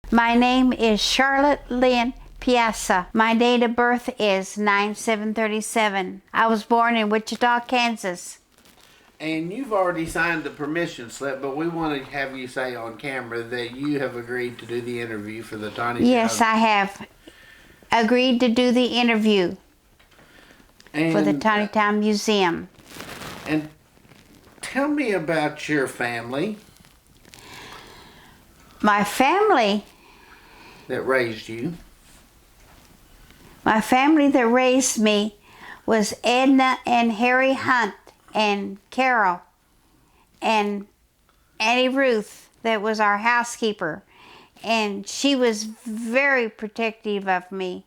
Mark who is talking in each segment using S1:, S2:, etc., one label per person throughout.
S1: My name is Charlotte Piazza. My date of birth is 9/7/37. I was born in Wichita, Kansas.
S2: And you've already signed the permission slip, but we want to have you say on camera that you have agreed to do the interview for the Tontitown.
S1: Yes, I have agreed to do the interview for the Tontitown Museum.
S2: And tell me about your family.
S1: My family
S2: That raised you.
S1: My family that raised me was Edna and Harry Hunt and Carol and Annie Ruth, that was our housekeeper, and she was very protective of me.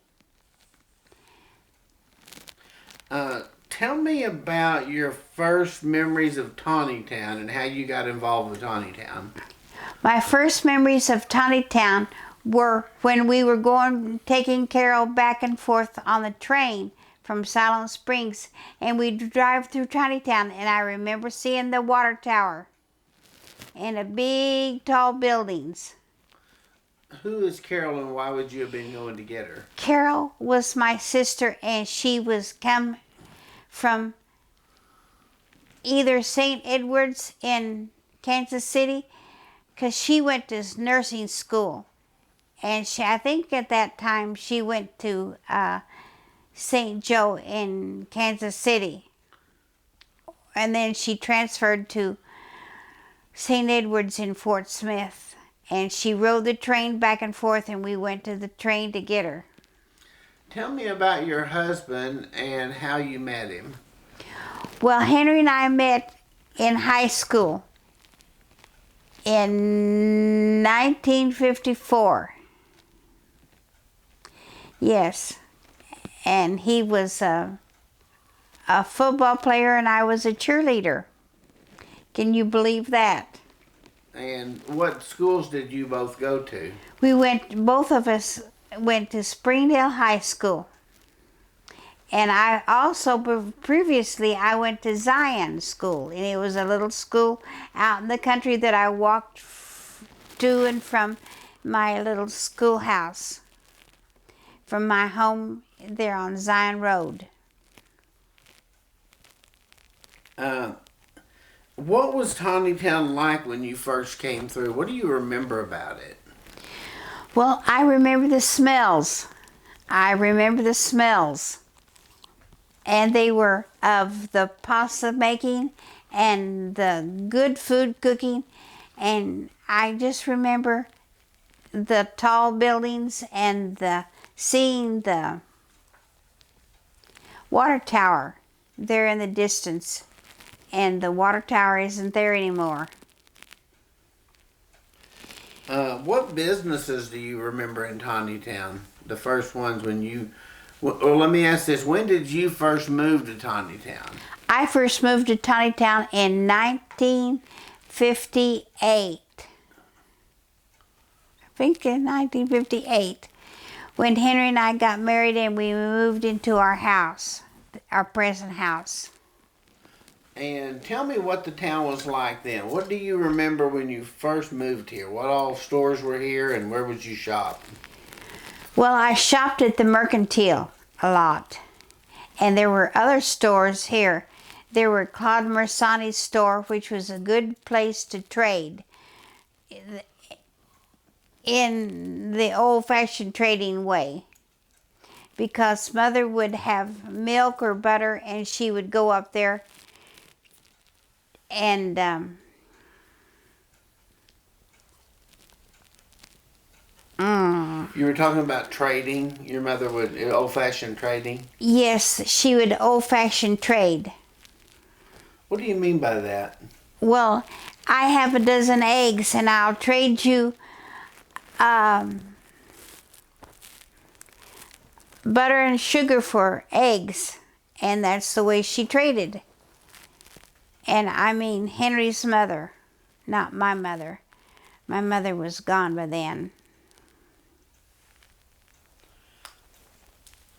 S2: Tell me about your first memories of Tontitown and how you got involved with Tontitown.
S1: My first memories of Tontitown were when we were taking Carol back and forth on the train from Silent Springs, and we'd drive through Tontitown, and I remember seeing the water tower and the big tall buildings.
S2: Who is Carol and why would you have been going to get her?
S1: Carol was my sister, and she was come from either St. Edward's in Kansas City, because she went to nursing school. And I think at that time she went to St. Joe in Kansas City. And then she transferred to St. Edward's in Fort Smith. And she rode the train back and forth, and we went to the train to get her.
S2: Tell me about your husband and how you met him.
S1: Well, Henry and I met in high school in 1954. Yes, and he was a football player and I was a cheerleader. Can you believe that?
S2: And what schools did you both go to?
S1: Both of us went to Springdale High School. And I also, previously, I went to Zion School, and it was a little school out in the country that I walked to and from my little schoolhouse, from my home there on Zion Road.
S2: What was Tontitown like when you first came through? What do you remember about it?
S1: Well, I remember the smells. And they were of the pasta making and the good food cooking. And I just remember the tall buildings and seeing the water tower there in the distance. And the water tower isn't there anymore.
S2: What businesses do you remember in Tontitown? The first ones when you... Well, let me ask this. When did you first move to Tontitown?
S1: I first moved to Tontitown in 1958. I think in 1958, when Henry and I got married and we moved into our house, our present house.
S2: And tell me what the town was like then. What do you remember when you first moved here? What all stores were here and where would you shop?
S1: Well, I shopped at the Mercantile a lot. And there were other stores here. There were Claude Mersani's store, which was a good place to trade in the old-fashioned trading way. Because Mother would have milk or butter and she would go up there and
S2: You were talking about trading. Your mother would old-fashioned trading.
S1: Yes, she would old-fashioned trade.
S2: What do you mean by that?
S1: Well, I have a dozen eggs and I'll trade you butter and sugar for eggs. And that's the way she traded. And I mean Henry's mother, not my mother. My mother was gone by then.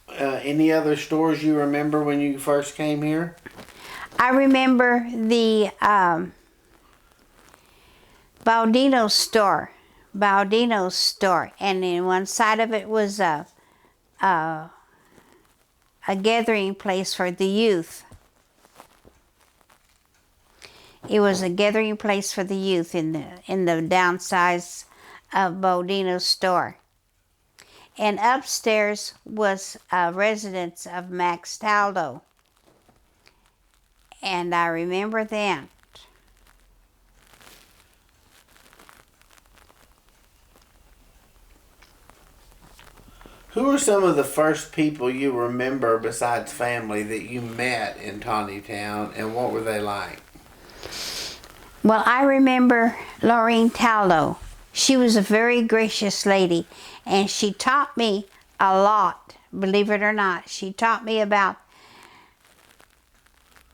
S2: Any other stores you remember when you first came here?
S1: I remember the Baldino's store, Baldino's store, and in one side of it was a gathering place for the youth. It was a gathering place for the youth in the downsides of Baldino's store. And upstairs was a residence of Max Taldo. And I remember then.
S2: Who are some of the first people you remember besides family that you met in Tontitown, and what were they like?
S1: Well, I remember Laureen Taldo. She was a very gracious lady, and she taught me a lot, believe it or not. She taught me about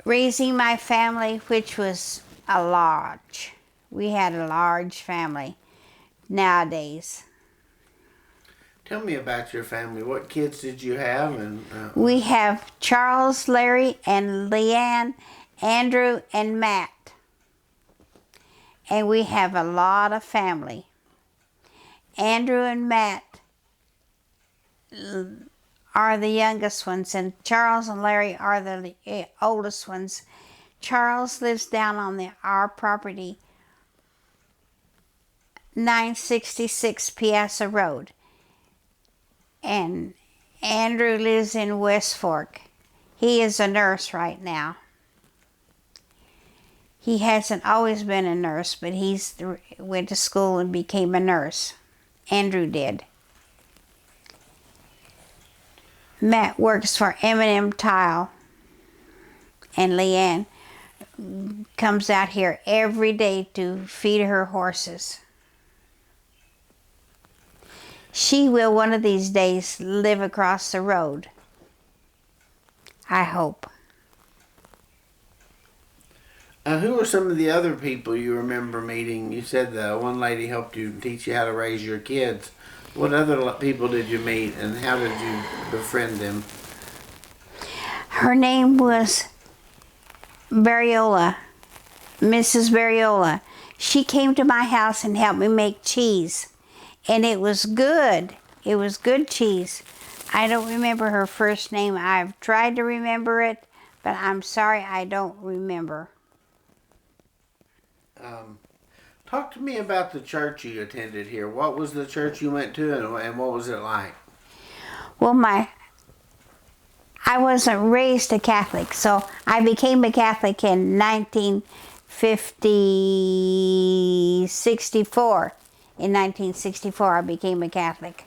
S1: raising my family, which was a large. We had a large family nowadays.
S2: Tell me about your family. What kids did you have? And
S1: We have Charles, Larry, and Leanne, Andrew, and Matt. And we have a lot of family. Andrew and Matt are the youngest ones, and Charles and Larry are the oldest ones. Charles lives down on our property, 966 Piazza Road. And Andrew lives in West Fork. He is a nurse right now. He hasn't always been a nurse, but he's went to school and became a nurse. Andrew did. Matt works for M&M Tile, and Leanne comes out here every day to feed her horses. She will one of these days live across the road. I hope.
S2: Who are some of the other people you remember meeting? You said the one lady helped you teach you how to raise your kids. What other people did you meet, and how did you befriend them?
S1: Her name was Barriola, Mrs. Barriola. She came to my house and helped me make cheese. And it was good. It was good cheese. I don't remember her first name. I've tried to remember it, but I'm sorry I don't remember.
S2: Talk to me about the church you attended here. What was the church you went to, and what was it like?
S1: Well, I wasn't raised a Catholic, so I became a Catholic in 1964. In 1964, I became a Catholic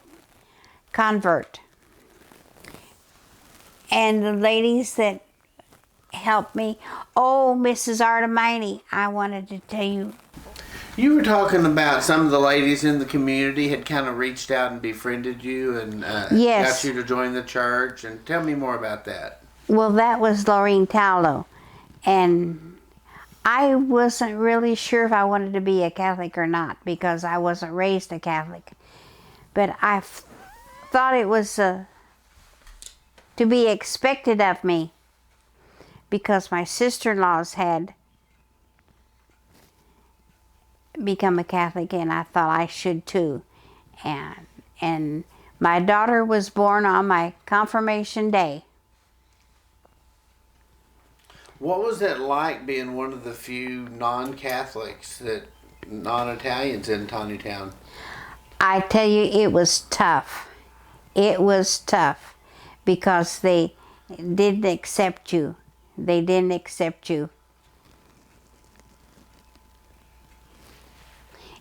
S1: convert. And the ladies that helped me, Mrs. Artemini, I wanted to tell you.
S2: You were talking about some of the ladies in the community had kind of reached out and befriended you and
S1: Yes.
S2: got you to join the church. And tell me more about that.
S1: Well, that was Laureen Taldo. And I wasn't really sure if I wanted to be a Catholic or not because I wasn't raised a Catholic. But I thought it was to be expected of me because my sister-in-laws had become a Catholic, and I thought I should too. And my daughter was born on my confirmation day.
S2: What was it like being one of the few non-Catholics, non-Italians in Tontitown?
S1: I tell you, it was tough. It was tough because they didn't accept you. They didn't accept you.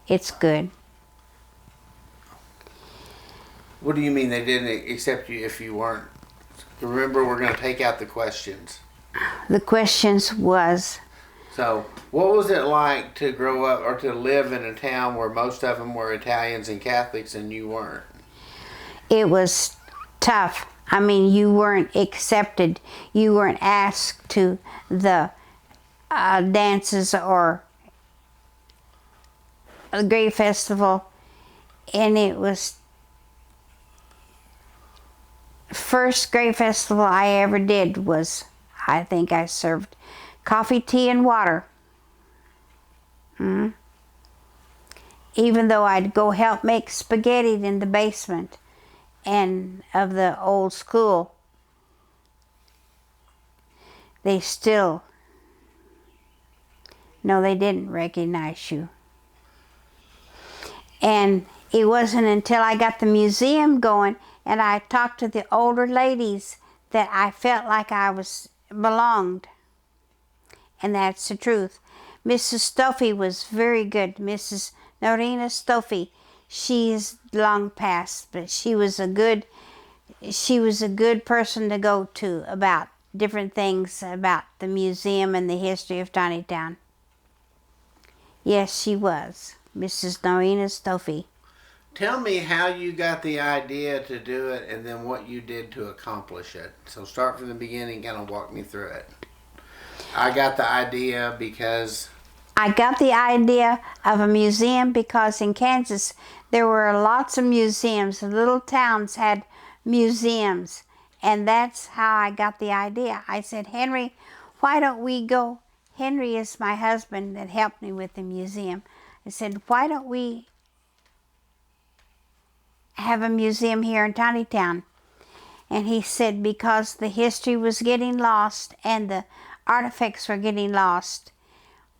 S1: It's good.
S2: What do you mean they didn't accept you if you weren't? Remember, we're going to take out the questions.
S1: The questions was,
S2: So, what was it like to grow up or to live in a town where most of them were Italians and Catholics and you weren't?
S1: it was tough. I mean, you weren't accepted. You weren't asked to the dances or a great festival. And it was first great festival I ever did was, I think I served coffee, tea, and water. even though I'd go help make spaghetti in the basement and of the old school, they still, no, they didn't recognize you. And it wasn't until I got the museum going and I talked to the older ladies that I felt like I belonged. And that's the truth. Mrs. Stoffy was very good. Mrs. Norina Stoffy, she's long past, but she was a good person to go to about different things about the museum and the history of Tontitown. Yes, she was. Mrs. Norina Stoffy.
S2: Tell me how you got the idea to do it and then what you did to accomplish it. So start from the beginning, kind of walk me through it. I got the idea because...
S1: I got the idea of a museum because in Kansas there were lots of museums. Little towns had museums, and that's how I got the idea. I said, Henry, why don't we go? Henry is my husband that helped me with the museum. I said, why don't we have a museum here in Tontitown? And he said, because the history was getting lost and the artifacts were getting lost,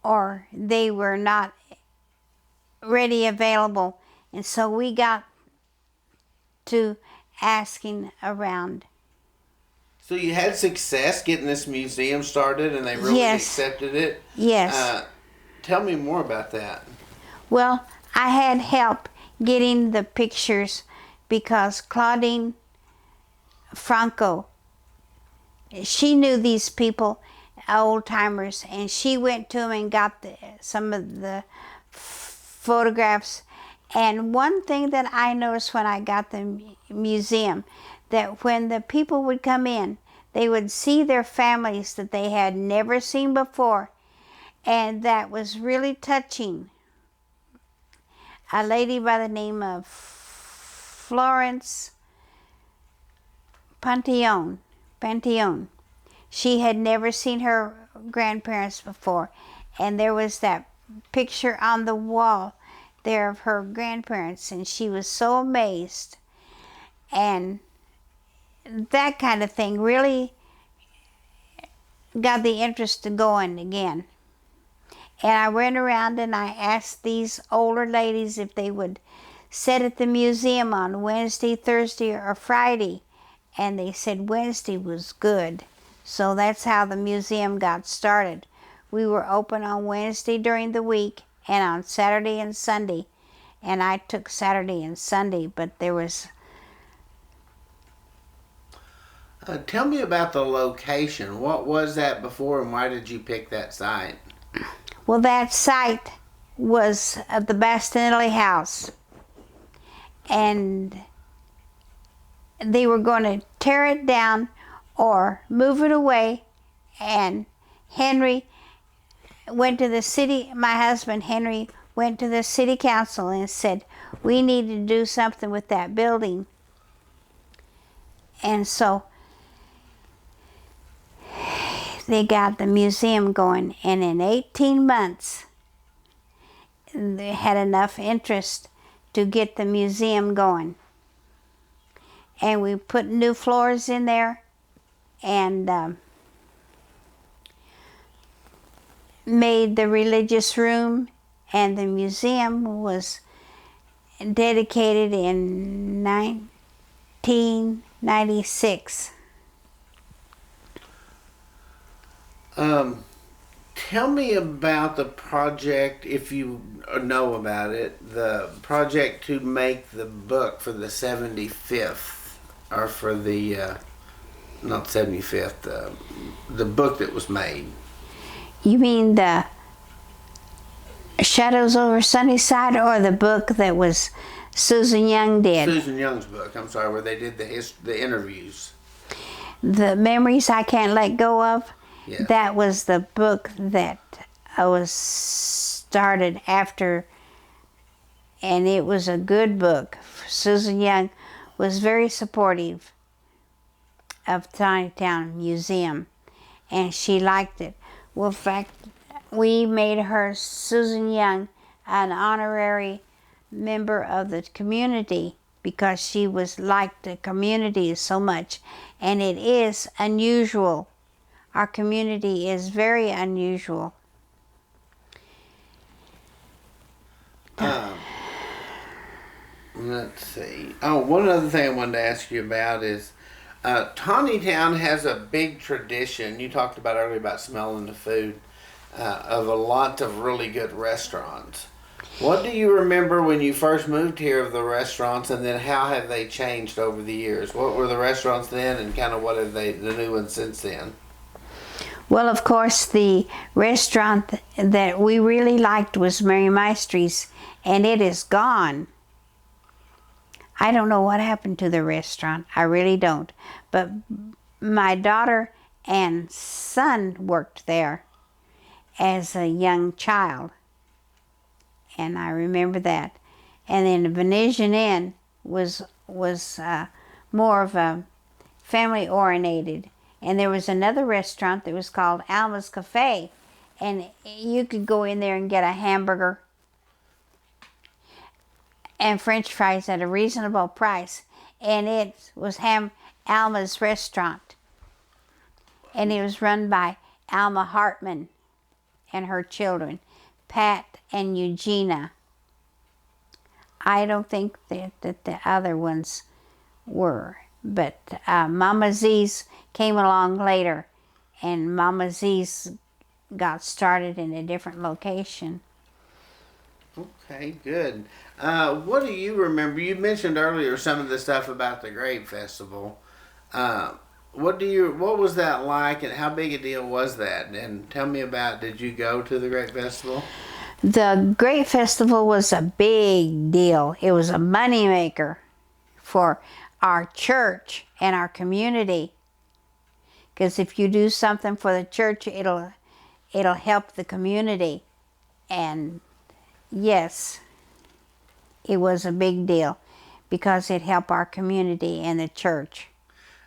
S1: or they were not ready available. And so we got to asking around.
S2: So you had success getting this museum started and they really accepted it?
S1: Yes.
S2: Tell me more about that.
S1: Well, I had help getting the pictures because Claudine Franco, she knew these people, old timers, and she went to them and got some of the photographs. And one thing that I noticed when I got the museum, that when the people would come in, they would see their families that they had never seen before, and that was really touching. A lady by the name of Florence Panteon. She had never seen her grandparents before, and there was that picture on the wall there of her grandparents, and she was so amazed. And that kind of thing really got the interest going again. And I went around and I asked these older ladies if they would sit at the museum on Wednesday, Thursday, or Friday. And they said Wednesday was good. So that's how the museum got started. We were open on Wednesday during the week and on Saturday and Sunday. And I took Saturday and Sunday, but there was...
S2: Tell me about the location. What was that before and why did you pick that site?
S1: Well, that site was at the Bastinelli house, and they were going to tear it down or move it away, and Henry went to the city, my husband Henry went to the city council and said, we need to do something with that building. And so they got the museum going, and in 18 months they had enough interest to get the museum going. And we put new floors in there and made the religious room, and the museum was dedicated in 1996.
S2: Tell me about the project, if you know about it, the project to make the book for the 75th, or for the, not 75th, the book that was made.
S1: You mean the Shadows Over Sunnyside, or the book that was Susan Young did?
S2: Susan Young's book, I'm sorry, where they did the interviews.
S1: The Memories I Can't Let Go Of?
S2: Yeah.
S1: That was the book that was started after, and it was a good book. Susan Young was very supportive of Tontitown Museum, and she liked it. Well, in fact, we made her, Susan Young, an honorary member of the community because she was liked the community so much, and it is unusual. Our community is very unusual.
S2: Let's see. Oh, one other thing I wanted to ask you about is Tontitown has a big tradition. You talked about earlier about smelling the food of a lot of really good restaurants. What do you remember when you first moved here of the restaurants, and then how have they changed over the years? What were the restaurants then, and kind of what have the new ones since then?
S1: Well, of course, the restaurant that we really liked was Mary Maestry's, and it is gone. I don't know what happened to the restaurant. I really don't. But my daughter and son worked there as a young child, and I remember that. And then the Venetian Inn was more of a family-oriented. And there was another restaurant that was called Alma's Cafe, and you could go in there and get a hamburger and French fries at a reasonable price. And it was Alma's restaurant. And it was run by Alma Hartman and her children, Pat and Eugenia. I don't think that the other ones were. But Mama Z's came along later, and Mama Z's got started in a different location.
S2: Okay, good. What do you remember? You mentioned earlier some of the stuff about the Grape Festival. What was that like, and how big a deal was that? And tell me about, did you go to the Grape Festival?
S1: The Grape Festival was a big deal. It was a moneymaker for our church and our community. Because if you do something for the church, it'll help the community. And yes, it was a big deal because it helped our community and the church.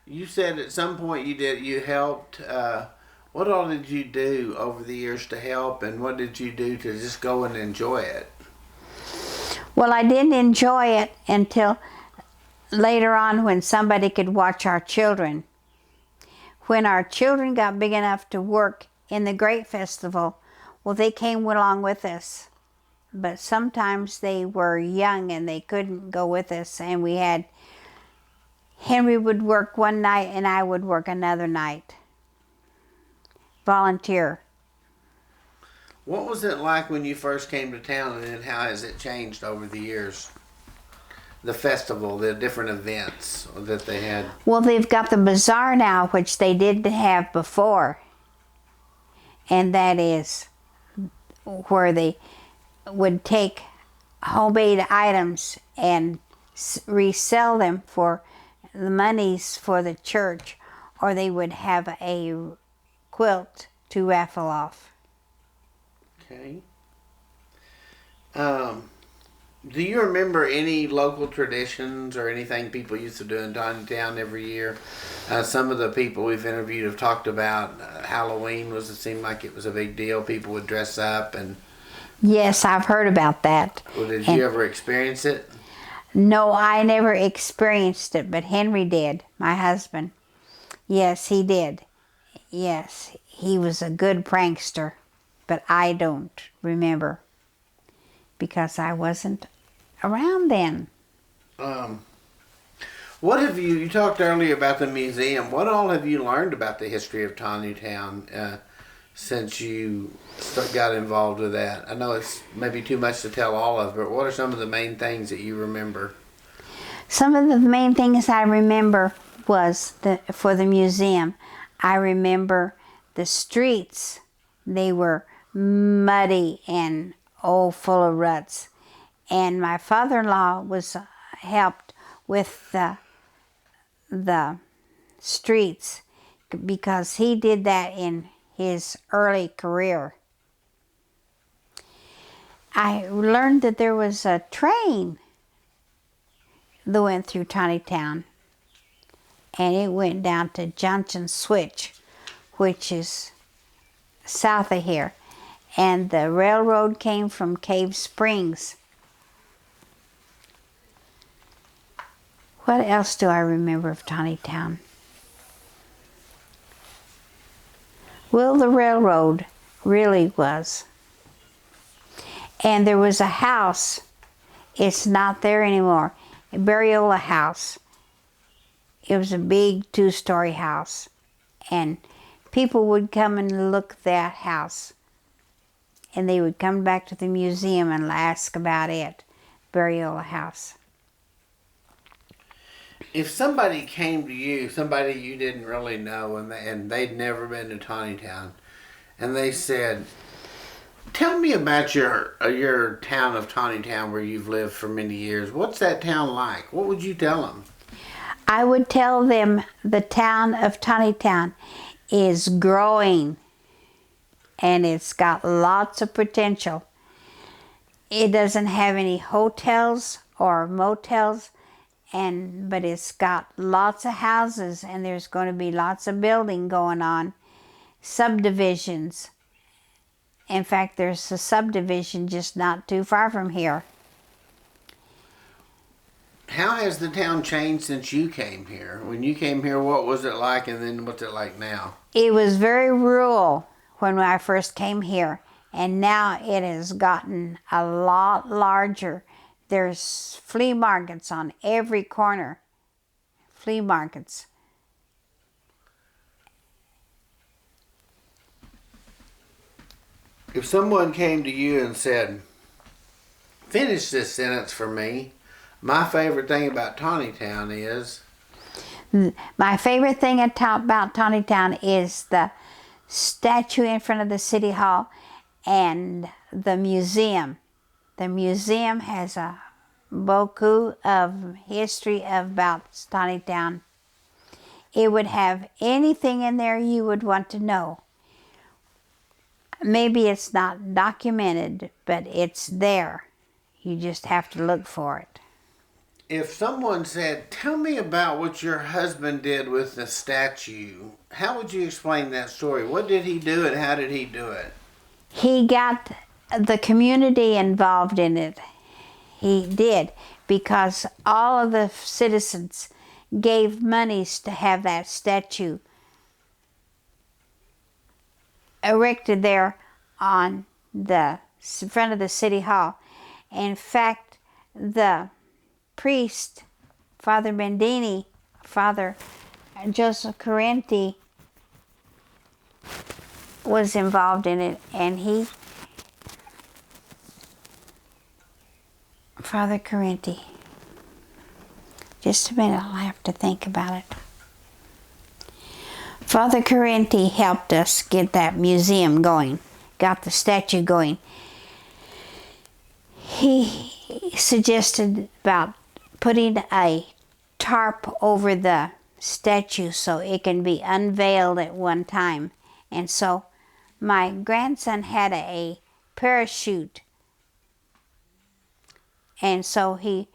S2: You said at some point you helped. What all did you do over the years to help, and what did you do to just go and enjoy it?
S1: Well, I didn't enjoy it until later on when somebody could watch our children. When our children got big enough to work in the Grape Festival, well, they came along with us. But sometimes they were young and they couldn't go with us, and Henry would work one night and I would work another night. Volunteer.
S2: What was it like when you first came to town, and then how has it changed over the years? The festival, the different events that they had.
S1: Well, they've got the bazaar now, which they didn't have before. And that is where they would take homemade items and resell them for the monies for the church, or they would have a quilt to raffle off.
S2: Okay. Do you remember any local traditions or anything people used to do in Tontitown every year? Some of the people we've interviewed have talked about Halloween. It seemed like it was a big deal. People would dress up and...
S1: Yes, I've heard about that.
S2: Well, did you ever experience it?
S1: No, I never experienced it, but Henry did, my husband. Yes, he did. Yes, he was a good prankster, but I don't remember because I wasn't around then.
S2: What have you talked earlier about the museum. What all have you learned about the history of Tontitown since you got involved with that? I know it's maybe too much to tell all of, but what are some of the main things that you remember?
S1: Some of the main things I remember was for the museum. I remember the streets. They were muddy and full of ruts. And my father-in-law was helped with the streets because he did that in his early career. I learned that there was a train that went through Tontitown, and it went down to Johnson Switch, which is south of here. And the railroad came from Cave Springs. What else do I remember of Tontitown? Well, the railroad really was. And there was a house. It's not there anymore. A Barriola house. It was a big 2-story house. And people would come and look at that house. And they would come back to the museum and ask about it. Barriola house.
S2: If somebody came to you, somebody you didn't really know, and they'd never been to Tontitown, and they said, "Tell me about your town of Tontitown where you've lived for many years. What's that town like?" What would you tell them?
S1: I would tell them the town of Tontitown is growing, and it's got lots of potential. It doesn't have any hotels or motels, but it's got lots of houses, and there's going to be lots of building going on, subdivisions. In fact, there's a subdivision just not too far from here.
S2: How has the town changed since you came here? When you came here, what was it like, and then what's it like now?
S1: It was very rural when I first came here, and now it has gotten a lot larger. There's flea markets on every corner. Flea markets.
S2: If someone came to you and said, "Finish this sentence for me. My favorite thing about Tontitown is..."
S1: My favorite thing about Tontitown is the statue in front of the City Hall and the museum. The museum has a beaucoup of history about Tontitown. It would have anything in there you would want to know. Maybe it's not documented, but it's there. You just have to look for it.
S2: If someone said, "Tell me about what your husband did with the statue," how would you explain that story? What did he do and how did he do it?
S1: He got the community involved in it. He did, because all of the citizens gave monies to have that statue erected there on the front of the City Hall. In fact, the priest, Father Bendini, Father Joseph Carenti, was involved in it, and Father Carenti, just a minute, I'll have to think about it. Father Carenti helped us get that museum going, got the statue going. He suggested about putting a tarp over the statue so it can be unveiled at one time. And so my grandson had a parachute, and so he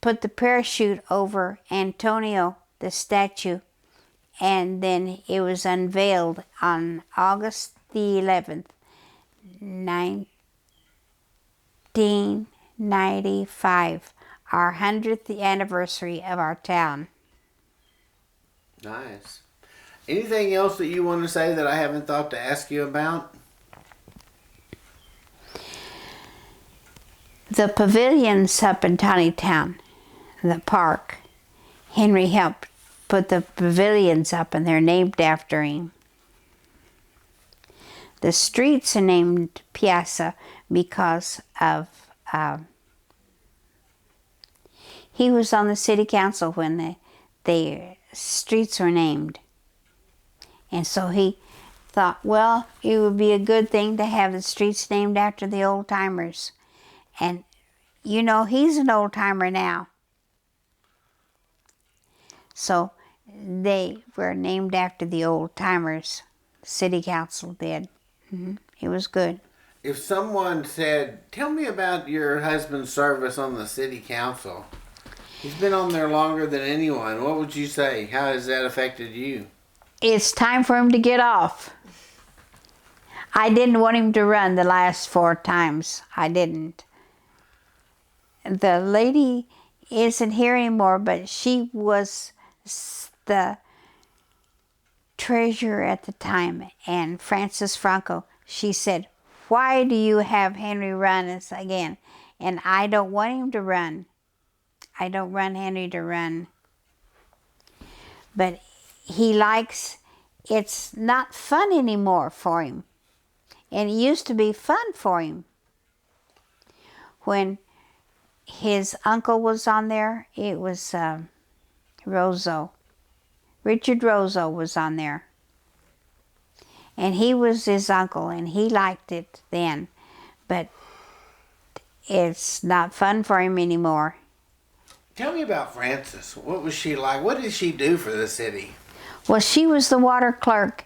S1: put the parachute over Antonio, the statue, and then it was unveiled on August the 11th, 1995, our 100th anniversary of our town.
S2: Nice. Anything else that you want to say that I haven't thought to ask you about?
S1: The pavilions up in Tontitown, the park, Henry helped put the pavilions up, and they're named after him. The streets are named Piazza because of he was on the city council when the streets were named. And so he thought, well, it would be a good thing to have the streets named after the old timers. And you know, he's an old timer now. So they were named after the old timers. The city council did. It was good.
S2: If someone said, "Tell me about your husband's service on the city council. He's been on there longer than anyone," what would you say? How has that affected you?
S1: It's time for him to get off. I didn't want him to run the last 4 times. I didn't. The lady isn't here anymore, but she was the treasurer at the time. And Francis Franco, she said, why do you have Henry run again? And I don't want him to run. I don't want Henry to run. But he likes, it's not fun anymore for him. And it used to be fun for him. When his uncle was on there, it was Rosso. Richard Rosso was on there. And he was his uncle, and he liked it then. But it's not fun for him anymore.
S2: Tell me about Frances. What was she like? What did she do for the city?
S1: Well, she was the water clerk,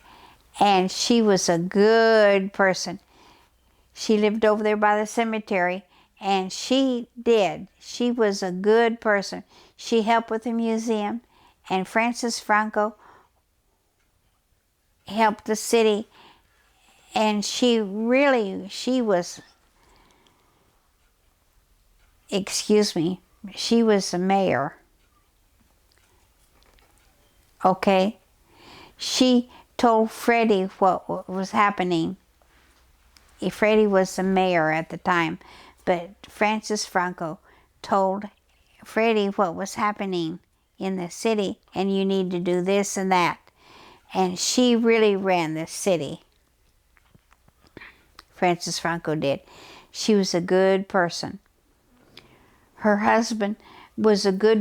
S1: and she was a good person. She lived over there by the cemetery, and she was a good person. She helped with the museum, and Francis Franco helped the city, and she was, she was the mayor. Okay? She told Freddie what was happening. Freddie was the mayor at the time, but Francis Franco told Freddie what was happening in the city, and you need to do this and that. And she really ran the city. Francis Franco did. She was a good person. Her husband was a good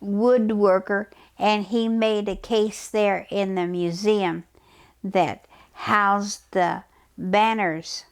S1: woodworker, and he made a case there in the museum that housed the banners